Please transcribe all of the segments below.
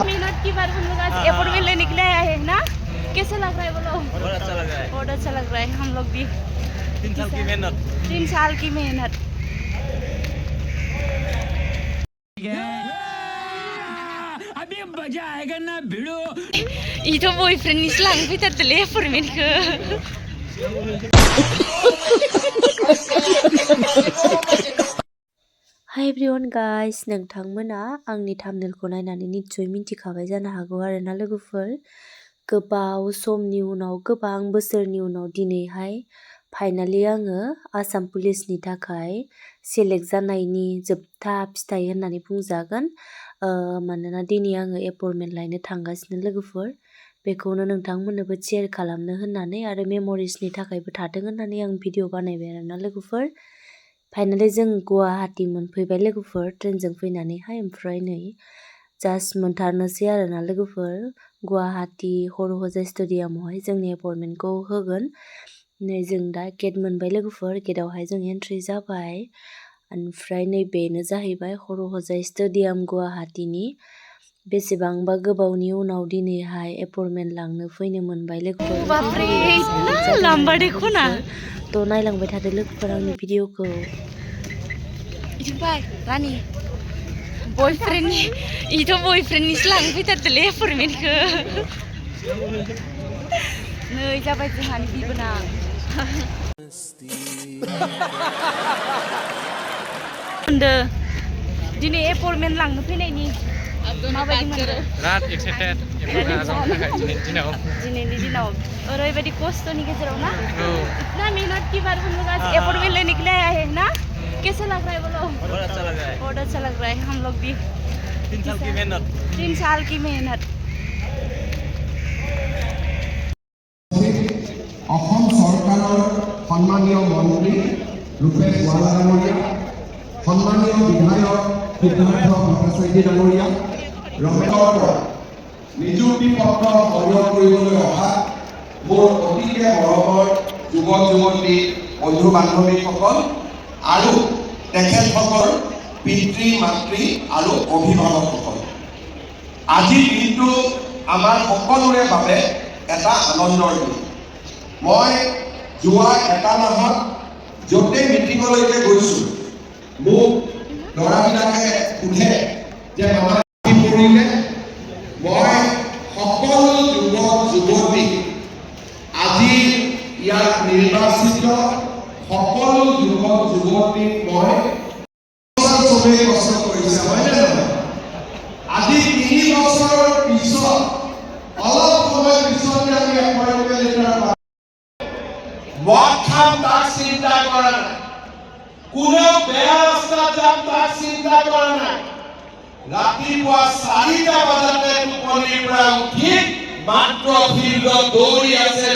Minute की बार हम लोग आज एयरपोर्ट में निकले आए हैं ना। कैसा लग रहा है बोलो? बहुत अच्छा लग रहा है। बहुत अच्छा लग रहा है। हम लोग भी 3 साल की मेहनत। 3 साल की मेहनत। अभी मजा आएगा ना भिड़ो। ये तो बॉयफ्रेंड निसलांग फैथार तले एयरपोर्टमेन्टखौ। हाय एवरीवन गाइस, नोंथांमोना आंनि थाम्बनेलखौ नायनानै निस्सय मिन्थिखाबाय जानो हागौ आरोना लोगोफोर। गोबाव समनि उनाव, गोबां बोसोरनि उनाव दिनैहाय फाइनालि आङो आसाम पुलिसनि थाखाय सेलेक्ट जानायनि जोबथा फिथाइ होननानै बुंजागोन। मानोना दिनै आङो एपइन्टमेन्ट लायनो थांगासिनो लोगोफोर। बेखौनो नोंथांमोननोबो शेयार खालामनो होननानै आरो मेम'रिसनि थाखायबो थाथों होननानै आं भिडिअ बानायबाय आरोना लोगोफोर। फाइनालि जों गुवाहाटी मोनफैबाय लोगोफोर ट्रेनजों फैनानैहाय। ओमफ्राय नै जास्ट मोनथारनोसै आरोना लोगोफोर। गुवाहाटी हरहजाय स्टेडियामावहाय जोंनि एपइन्टमेन्टखौ होगोन। नै जों दा गेट मोनबाय लोगोफोर। गेटआवहाय जों एन्ट्रि जाबाय। ओमफ्राय नै बेनो जाहैबाय हरहजाय स्टेडियाम गुवाहाटीनि। बेसेबांबा गोबावनि उनाव दिनैहाय एपइन्टमेन्ट लांनो फैनो मोनबाय लोगोफोर। थ' नायलांबाय थादो लोगोफोर आंनि भिडिअखौ। इथिंबाय रानि बयफ्रेन्डनि इथ' बयफ्रेन्डनिसो लांनो फैथारदोलै एपइन्टमेन्टखौ। नै जाबाय जोंहानि बिबोनां। दिनै एपइन्टमेन्ट लांनो फैनायनि माबायदि मोनदों? बिराद एक्साइटेड एपइन्टमेन्ट जानो थाखाय दिनैनि दिनाव। ओरैबायदि खस्थ'नि गेजेराव ना। औ। इतना मेहनत की बाद हम लोग आज एयरपोर्ट में निकले आए हैं ना। कैसा लग रहा है बोलो? बहुत अच्छा लग रहा है। बहुत अच्छा लग रहा है। हम लोग भी 3 साल की मेहनत। 3 साल की मेहनत। অসম চৰকাৰৰ সন্মানীয় মন্ত্ৰী ৰূপেশ ৱালা ডাঙৰীয়া, সন্মানীয় বিধায়ক সিদ্ধাৰ্থ ভট্টাচাৰ্য ডাঙৰীয়া, ৰমেশৰ পৰা নিযুক্তি পত্ৰ সংগ্ৰহ কৰিবলৈ অহা মোৰ অতিকে মৰমৰ যুৱক যুৱতী বন্ধু বান্ধৱীসকল আৰু তেখেতসকলৰ পিতৃ মাতৃ আৰু অভিভাৱকসকল, আজিৰ দিনটো আমাৰ সকলোৰে বাবে এটা আনন্দৰ দিন। মই যোৱা এটা মাহত য'তে মিটিঙলৈকে গৈছোঁ, মোক ল'ৰাবিলাকে সোধে যে মামা কি কৰিলে? মই সকলো যুৱক যুৱতীক, আজি ইয়াত নিৰ্বাচিত সকলো যুৱক যুৱতীক মই চবেই কষ্ট কৰিছে, হয়নে নহয়? আজি 3 বছৰৰ পিছত অলপ সময় পিছতে আমি এপইণ্টমেণ্ট মদ খাম তাক চিন্তা কৰা নাই, কোনেও বেয়া ৰাস্তাত যাম তাক চিন্তা কৰা নাই। ৰাতিপুৱা 4টা বজাতে টোপনিৰ পৰা উঠি মাত্ৰ ফিল্ডত দৌৰি আছে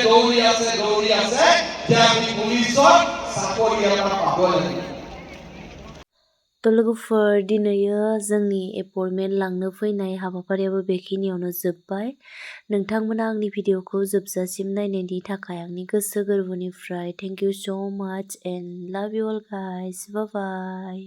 যে আমি পুলিচত চাকৰি এটা পাব লাগিব। थ' लोगोफोर दिनैयो जोंनि एपइन्टमेन्ट लांनो फैनाय हाबाफारियाबो बेखिनियावनो जोब्बाय। नोंथांमोना आंनि भिडिअखौ जोबजासिम नायनायनि थाखाय आंनि गोसो गोरबोनिफ्राय थेंक इउ स' माच एन्ड लाभ इउ अल गाइस। बाय बाय।